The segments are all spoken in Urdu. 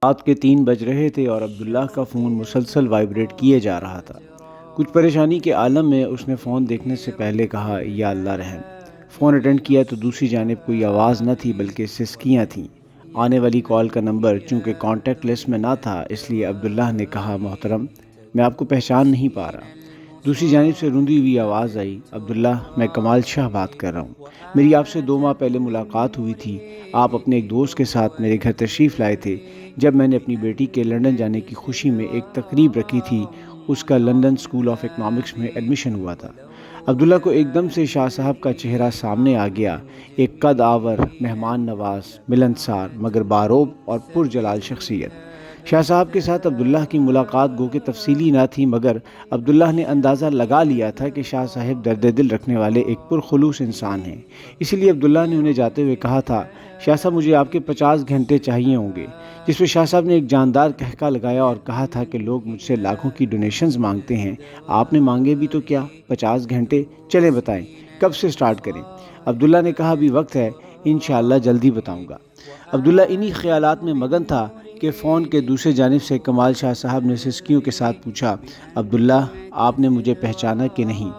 رات کے 3 بج رہے تھے اور عبداللہ کا فون مسلسل وائبریٹ کیے جا رہا تھا۔ کچھ پریشانی کے عالم میں اس نے فون دیکھنے سے پہلے کہا، یا اللہ رحم۔ فون اٹینڈ کیا تو دوسری جانب کوئی آواز نہ تھی بلکہ سسکیاں تھیں۔ آنے والی کال کا نمبر چونکہ کانٹیکٹ لسٹ میں نہ تھا، اس لیے عبداللہ نے کہا، محترم میں آپ کو پہچان نہیں پا رہا۔ دوسری جانب سے روندی ہوئی آواز آئی، عبداللہ میں کمال شاہ بات کر رہا ہوں، میری آپ سے 2 ماہ پہلے ملاقات ہوئی تھی۔ آپ اپنے ایک دوست کے ساتھ میرے گھر تشریف لائے تھے جب میں نے اپنی بیٹی کے لندن جانے کی خوشی میں ایک تقریب رکھی تھی۔ اس کا لندن اسکول آف اکنامکس میں ایڈمیشن ہوا تھا۔ عبداللہ کو ایک دم سے شاہ صاحب کا چہرہ سامنے آ گیا، ایک قد آور، مہمان نواز، ملنسار مگر باروب اور پرجلال شخصیت۔ شاہ صاحب کے ساتھ عبداللہ کی ملاقات گو کہ تفصیلی نہ تھی، مگر عبداللہ نے اندازہ لگا لیا تھا کہ شاہ صاحب درد دل رکھنے والے ایک پرخلوص انسان ہیں۔ اسی لیے عبداللہ نے انہیں جاتے ہوئے کہا تھا، شاہ صاحب مجھے آپ کے 50 گھنٹے چاہیے ہوں گے، جس پہ شاہ صاحب نے ایک جاندار کہکا لگایا اور کہا تھا کہ لوگ مجھ سے لاکھوں کی ڈونیشنز مانگتے ہیں، آپ نے مانگے بھی تو کیا، 50 گھنٹے؟ چلیں بتائیں کب سے سٹارٹ کریں؟ عبداللہ نے کہا، ابھی وقت ہے، انشاءاللہ جلدی بتاؤں گا۔ عبداللہ انہی خیالات میں مگن تھا کہ فون کے دوسرے جانب سے کمال شاہ صاحب نے سسکیوں کے ساتھ پوچھا، عبداللہ آپ نے مجھے پہچانا کہ نہیں؟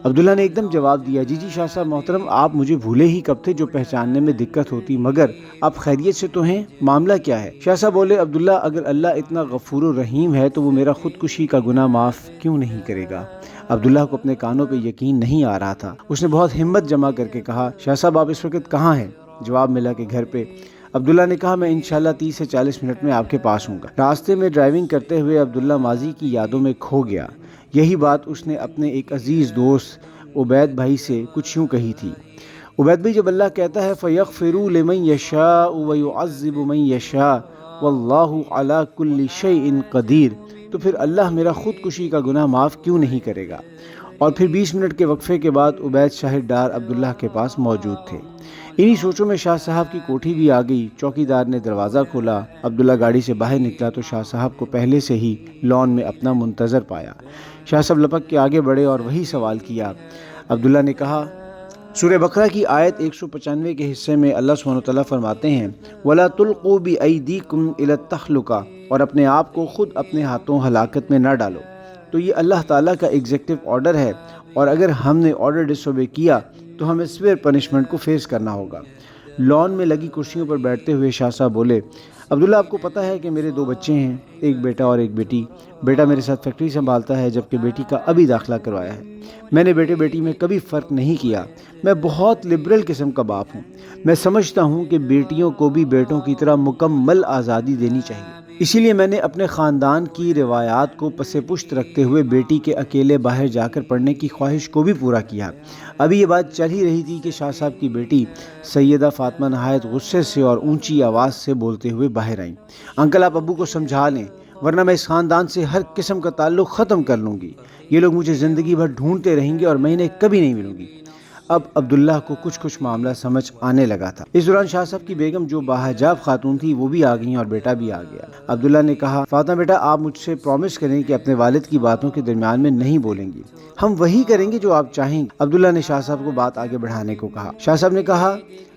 عبداللہ نے ایک دم جواب دیا، جی شاہ صاحب محترم، آپ مجھے بھولے ہی کب تھے، جو پہچاننے میں دقت ہوتی، مگر آپ خیریت سے تو ہیں؟ معاملہ کیا ہے؟ شاہ صاحب بولے، عبداللہ اگر اللہ اتنا غفور و رحیم ہے تو وہ میرا خودکشی کا گناہ معاف کیوں نہیں کرے گا؟ عبداللہ کو اپنے کانوں پہ یقین نہیں آ رہا تھا۔ اس نے بہت ہمت جمع کر کے کہا، شاہ صاحب آپ اس وقت کہاں ہیں؟ جواب ملا کہ گھر پہ۔ عبداللہ نے کہا، میں انشاءاللہ 30 سے 40 منٹ میں آپ کے پاس ہوں گا۔ راستے میں ڈرائیونگ کرتے ہوئے عبداللہ ماضی کی یادوں میں کھو گیا۔ یہی بات اس نے اپنے ایک عزیز دوست عبید بھائی سے کچھ یوں کہی تھی۔ عبید بھائی، جب اللہ کہتا ہے فَيَغْفِرُ لِمَن يَشَاءُ وَيُعَذِّبُ مَن يَشَاءُ وَاللَّهُ عَلَى كُلِّ شَيْءٍ قَدِيرٌ، تو پھر اللہ میرا خودکشی کا گناہ معاف کیوں نہیں کرے گا؟ اور پھر 20 منٹ کے وقفے کے بعد عبید شاہد ڈار عبداللہ کے پاس موجود تھے۔ انہی سوچوں میں شاہ صاحب کی کوٹھی بھی آ گئی۔ چوکیدار نے دروازہ کھولا۔ عبداللہ گاڑی سے باہر نکلا تو شاہ صاحب کو پہلے سے ہی لان میں اپنا منتظر پایا۔ شاہ صاحب لپک کے آگے بڑھے اور وہی سوال کیا۔ عبداللہ نے کہا، سورہ بقرہ کی آیت 195 کے حصے میں اللہ سبحانہ وتعالیٰ فرماتے ہیں، وَلَا تُلْقُوا بِأَيْدِيكُمْ إِلَى التَّهْلُكَةِ، اور اپنے آپ کو خود اپنے ہاتھوں ہلاکت میں نہ ڈالو۔ تو یہ اللہ تعالیٰ کا ایگزیکٹو آرڈر ہے، اور اگر ہم نے آرڈر ڈس اوبے کیا تو ہمیں سویئر پنشمنٹ کو فیس کرنا ہوگا۔ لان میں لگی کرسیوں پر بیٹھتے ہوئے شاہ صاحب بولے، عبداللہ آپ کو پتہ ہے کہ میرے 2 بچے ہیں، ایک بیٹا اور ایک بیٹی۔ بیٹا میرے ساتھ فیکٹری سنبھالتا ہے جبکہ بیٹی کا ابھی داخلہ کروایا ہے۔ میں نے بیٹے بیٹی میں کبھی فرق نہیں کیا۔ میں بہت لبرل قسم کا باپ ہوں۔ میں سمجھتا ہوں کہ بیٹیوں کو بھی بیٹوں کی طرح مکمل آزادی دینی چاہیے۔ اسی لیے میں نے اپنے خاندان کی روایات کو پس پشت رکھتے ہوئے بیٹی کے اکیلے باہر جا کر پڑھنے کی خواہش کو بھی پورا کیا۔ ابھی یہ بات چل ہی رہی تھی کہ شاہ صاحب کی بیٹی سیدہ فاطمہ نہایت غصے سے اور اونچی آواز سے بولتے ہوئے باہر آئیں، انکل آپ ابو کو سمجھا لیں، ورنہ میں اس خاندان سے ہر قسم کا تعلق ختم کر لوں گی۔ یہ لوگ مجھے زندگی بھر ڈھونڈتے رہیں گے اور میں انہیں کبھی نہیں ملوں گی۔ اب عبداللہ کو کچھ معاملہ سمجھ آنے لگا تھا۔ اس دوران شاہ صاحب کی بیگم جو باحجاب خاتون تھی وہ بھی آ گئیں اور بیٹا بھی آ گیا۔ عبداللہ نے کہا، فاطمہ بیٹا آپ مجھ سے پرومس کریں کہ اپنے والد کی باتوں کے درمیان میں نہیں بولیں گی، ہم وہی کریں گے جو آپ چاہیں گے۔ عبداللہ نے شاہ صاحب کو بات آگے بڑھانے کو کہا۔ شاہ صاحب نے کہا،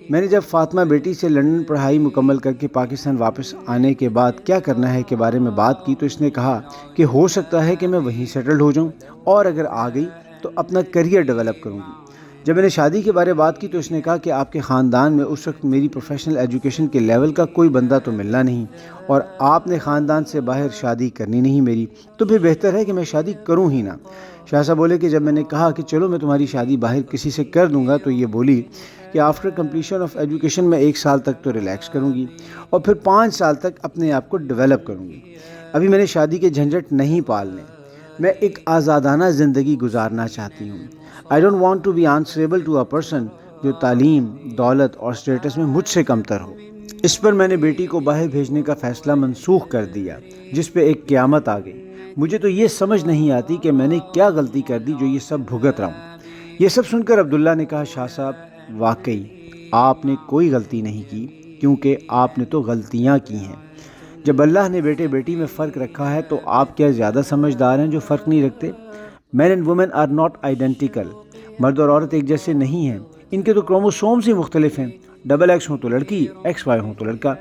میں نے جب فاطمہ بیٹی سے لندن پڑھائی مکمل کر کے پاکستان واپس آنے کے بعد کیا کرنا ہے کے بارے میں بات کی تو اس نے کہا کہ ہو سکتا ہے کہ میں وہیں سیٹلڈ ہو جاؤں، اور اگر آ گئی تو اپنا کیریئر ڈیولپ کروں گی۔ جب میں نے شادی کے بارے بات کی تو اس نے کہا کہ آپ کے خاندان میں اس وقت میری پروفیشنل ایجوکیشن کے لیول کا کوئی بندہ تو ملنا نہیں، اور آپ نے خاندان سے باہر شادی کرنی نہیں میری، تو پھر بہتر ہے کہ میں شادی کروں ہی نہ۔ شاہ صاحب بولے کہ جب میں نے کہا کہ چلو میں تمہاری شادی باہر کسی سے کر دوں گا تو یہ بولی کہ آفٹر کمپلیشن آف ایجوکیشن میں 1 سال تک تو ریلیکس کروں گی اور پھر 5 سال تک اپنے آپ کو ڈیولپ کروں گی۔ ابھی میں نے شادی کے جھنجھٹ نہیں پالنے، میں ایک آزادانہ زندگی گزارنا چاہتی ہوں۔ I don't want to be answerable to a person جو تعلیم، دولت اور سٹیٹس میں مجھ سے کمتر ہو۔ اس پر میں نے بیٹی کو باہر بھیجنے کا فیصلہ منسوخ کر دیا، جس پہ ایک قیامت آ گئی۔ مجھے تو یہ سمجھ نہیں آتی کہ میں نے کیا غلطی کر دی جو یہ سب بھگت رہا ہوں۔ یہ سب سن کر عبداللہ نے کہا، شاہ صاحب واقعی آپ نے کوئی غلطی نہیں کی، کیونکہ آپ نے تو غلطیاں کی ہیں۔ جب اللہ نے بیٹے بیٹی میں فرق رکھا ہے تو آپ کیا زیادہ سمجھدار ہیں جو فرق نہیں رکھتے؟ Men and women are not identical, مرد اور عورت ایک جیسے نہیں ہیں، ان کے تو کروموسومز ہی مختلف ہیں، ڈبل ایکس ہوں تو لڑکی، ایکس وائی ہوں تو لڑکا۔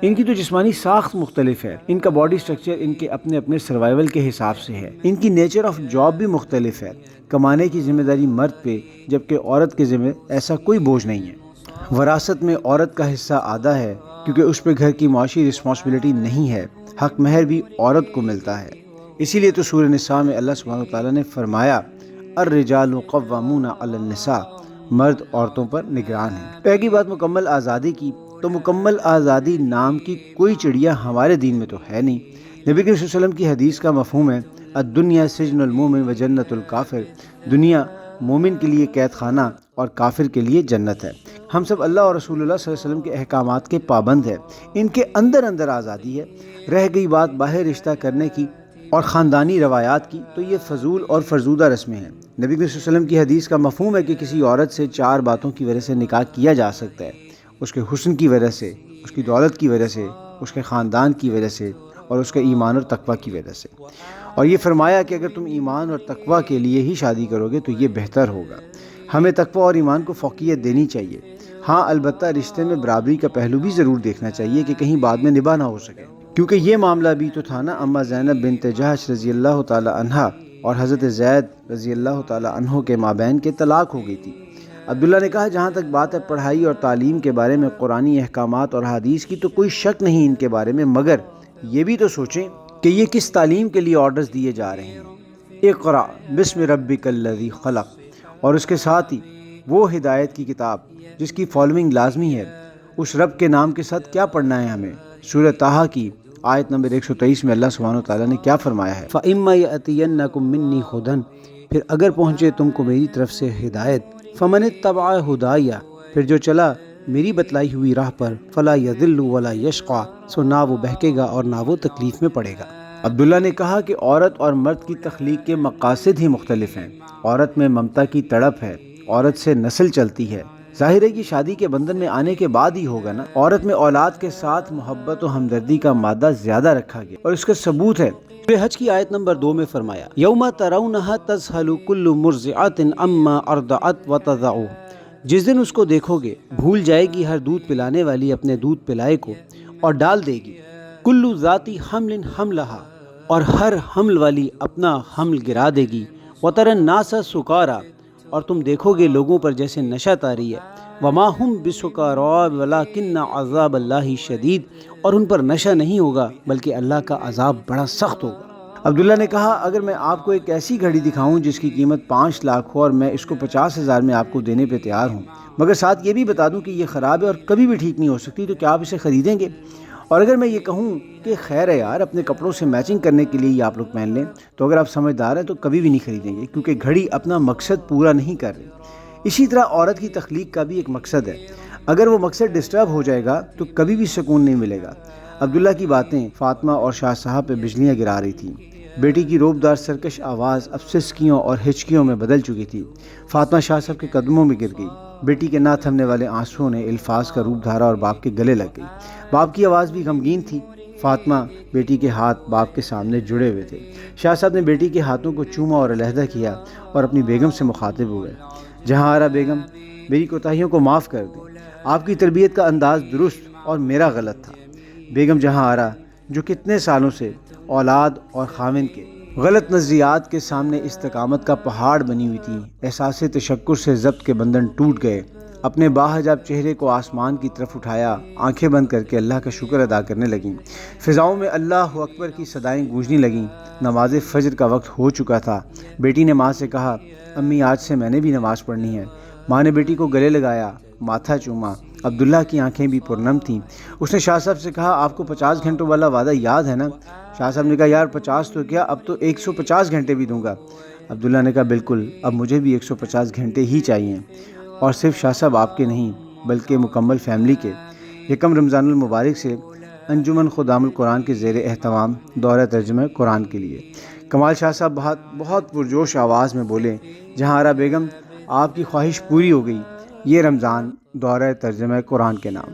ان کی تو جسمانی ساخت مختلف ہے، ان کا باڈی سٹرکچر ان کے اپنے اپنے سروائیول کے حساب سے ہے، ان کی نیچر آف جاب بھی مختلف ہے، کمانے کی ذمہ داری مرد پہ جبکہ عورت کے ذمہ ایسا کوئی بوجھ نہیں ہے۔ وراثت میں عورت کا حصہ آدھا ہے کیونکہ اس پہ گھر کی معاشی رسپانسبلٹی نہیں ہے، حق مہر بھی عورت کو ملتا ہے۔ اسی لیے تو سورہ نساء میں اللہ سبحانہ وتعالیٰ نے فرمایا الرجال قوامون علی النساء، مرد عورتوں پر نگران ہیں۔ پہلی بات مکمل آزادی کی، تو مکمل آزادی نام کی کوئی چڑیا ہمارے دین میں تو ہے نہیں۔ نبی کریم صلی اللہ علیہ وسلم کی حدیث کا مفہوم ہے الدنیا سجن المومن و جنت الکافر، دنیا مومن کے لیے قید خانہ اور کافر کے لیے جنت ہے۔ ہم سب اللہ اور رسول اللہ صلی اللہ علیہ وسلم کے احکامات کے پابند ہیں، ان کے اندر اندر آزادی ہے۔ رہ گئی بات باہر رشتہ کرنے کی اور خاندانی روایات کی، تو یہ فضول اور فرزودہ رسمیں ہیں۔ نبی کریم صلی اللہ علیہ وسلم کی حدیث کا مفہوم ہے کہ کسی عورت سے 4 باتوں کی وجہ سے نکاح کیا جا سکتا ہے، اس کے حسن کی وجہ سے، اس کی دولت کی وجہ سے، اس کے خاندان کی وجہ سے اور اس کے ایمان اور تقوی کی وجہ سے۔ اور یہ فرمایا کہ اگر تم ایمان اور تقوی کے لیے ہی شادی کرو گے تو یہ بہتر ہوگا۔ ہمیں تقوی اور ایمان کو فوقیت دینی چاہیے، ہاں البتہ رشتے میں برابری کا پہلو بھی ضرور دیکھنا چاہیے کہ کہیں بعد میں نباہ نہ ہو سکے، کیونکہ یہ معاملہ بھی تو تھا نا اما زینب بنت جحش رضی اللہ تعالی عنہا اور حضرت زید رضی اللہ تعالی عنہ کے مابین کے طلاق ہو گئی تھی۔ عبداللہ نے کہا جہاں تک بات ہے پڑھائی اور تعلیم کے بارے میں قرآنی احکامات اور حدیث کی، تو کوئی شک نہیں ان کے بارے میں، مگر یہ بھی تو سوچیں کہ یہ کس تعلیم کے لیے آرڈرز دیے جا رہے ہیں۔ اقرأ بسم ربک الذی خلق، اور اس کے ساتھ ہی وہ ہدایت کی کتاب جس کی فالوئنگ لازمی ہے، اس رب کے نام کے ساتھ کیا پڑھنا ہے ہمیں؟ سورہ طٰہٰ کی آیت نمبر 123 میں اللہ سبحانہ وتعالیٰ نے کیا فرمایا ہے؟ فَإِمَّا يَأْتِيَنَّكُم مِّنِّي هُدًى، پھر اگر پہنچے تم کو میری طرف سے ہدایت، فَمَنِ اتَّبَعَ هُدَايَ، پھر جو چلا میری بتلائی ہوئی راہ پر، فَلَا يَضِلُّ وَلَا يَشْقَىٰ، سو نہ وہ بہکے گا اور نہ وہ تکلیف میں پڑے گا۔ عبداللہ نے کہا کہ عورت اور مرد کی تخلیق کے مقاصد ہی مختلف ہیں۔ عورت میں ممتا کی تڑپ ہے، عورت سے نسل چلتی ہے، ظاہر ہے کہ شادی کے بندھن میں آنے کے بعد ہی ہوگا نا۔ عورت میں اولاد کے ساتھ محبت و ہمدردی کا مادہ زیادہ رکھا گیا، اور اس کا ثبوت ہے سورہ حج کی آیت نمبر 2 میں فرمایا یوم ترونھا تذہل کل مرضعۃ عما ارضعت وتضع، جس دن اس کو دیکھو گے بھول جائے گی ہر دودھ پلانے والی اپنے دودھ پلائے کو اور ڈال دے گی، کل ذات حمل حملھا، اور ہر حمل والی اپنا حمل گرا دے گی، وتری الناس سکارا، اور تم دیکھو گے لوگوں پر جیسے نشہ طاری ہے، وما ہم بسکارا ولکن عذاب اللہ شدید، اور ان پر نشہ نہیں ہوگا بلکہ اللہ کا عذاب بڑا سخت ہوگا۔ عبداللہ نے کہا اگر میں آپ کو ایک ایسی گھڑی دکھاؤں جس کی قیمت 5 لاکھ ہو اور میں اس کو 50,000 میں آپ کو دینے پہ تیار ہوں، مگر ساتھ یہ بھی بتا دوں کہ یہ خراب ہے اور کبھی بھی ٹھیک نہیں ہو سکتی، تو کیا آپ اسے خریدیں گے؟ اور اگر میں یہ کہوں کہ خیر ہے یار اپنے کپڑوں سے میچنگ کرنے کے لیے یہ آپ لوگ پہن لیں، تو اگر آپ سمجھدار ہیں تو کبھی بھی نہیں خریدیں گے، کیونکہ گھڑی اپنا مقصد پورا نہیں کر رہی۔ اسی طرح عورت کی تخلیق کا بھی ایک مقصد ہے، اگر وہ مقصد ڈسٹرب ہو جائے گا تو کبھی بھی سکون نہیں ملے گا۔ عبداللہ کی باتیں فاطمہ اور شاہ صاحب پہ بجلیاں گرا رہی تھیں۔ بیٹی کی روبدار سرکش آواز اب سسکیوں اور ہچکیوں میں بدل چکی تھی۔ فاطمہ شاہ صاحب کے قدموں میں گر گئی، بیٹی کے نہ تھمنے والے آنسوؤں نے الفاظ کا روپ دھارا اور باپ کے گلے لگ گئی۔ باپ کی آواز بھی غمگین تھی۔ فاطمہ بیٹی کے ہاتھ باپ کے سامنے جڑے ہوئے تھے۔ شاہ صاحب نے بیٹی کے ہاتھوں کو چوما اور علیحدہ کیا اور اپنی بیگم سے مخاطب ہوئے جہاں آرا بیگم میری کوتاہیوں کو معاف کر دیں، آپ کی تربیت کا انداز درست اور میرا غلط تھا۔ بیگم جہاں آرا جو کتنے سالوں سے اولاد اور خاوند کے غلط نظریات کے سامنے استقامت کا پہاڑ بنی ہوئی تھی، احساس تشکر سے ضبط کے بندھن ٹوٹ گئے، اپنے باحجاب چہرے کو آسمان کی طرف اٹھایا، آنکھیں بند کر کے اللہ کا شکر ادا کرنے لگیں۔ فضاؤں میں اللہ اکبر کی صدائیں گونجنے لگیں۔ نماز فجر کا وقت ہو چکا تھا۔ بیٹی نے ماں سے کہا امی آج سے میں نے بھی نماز پڑھنی ہے۔ ماں نے بیٹی کو گلے لگایا، ماتھا چوما۔ عبداللہ کی آنکھیں بھی پرنم تھیں۔ اس نے شاہ صاحب سے کہا آپ کو 50 گھنٹوں والا وعدہ یاد ہے نا؟ شاہ صاحب نے کہا یار 50 تو کیا، اب تو 150 گھنٹے بھی دوں گا۔ عبداللہ نے کہا بالکل، اب مجھے بھی 150 گھنٹے ہی چاہیے، اور صرف شاہ صاحب آپ کے نہیں بلکہ مکمل فیملی کے۔ یکم رمضان المبارک سے انجمن خدام القرآن کے زیر اہتمام دورہ ترجمہ قرآن کے لیے کمال شاہ صاحب بہت پرجوش آواز میں بولے جہاں آرا بیگم آپ کی خواہش پوری ہو گئی، یہ رمضان دورہ ترجمہ قرآن کے نام۔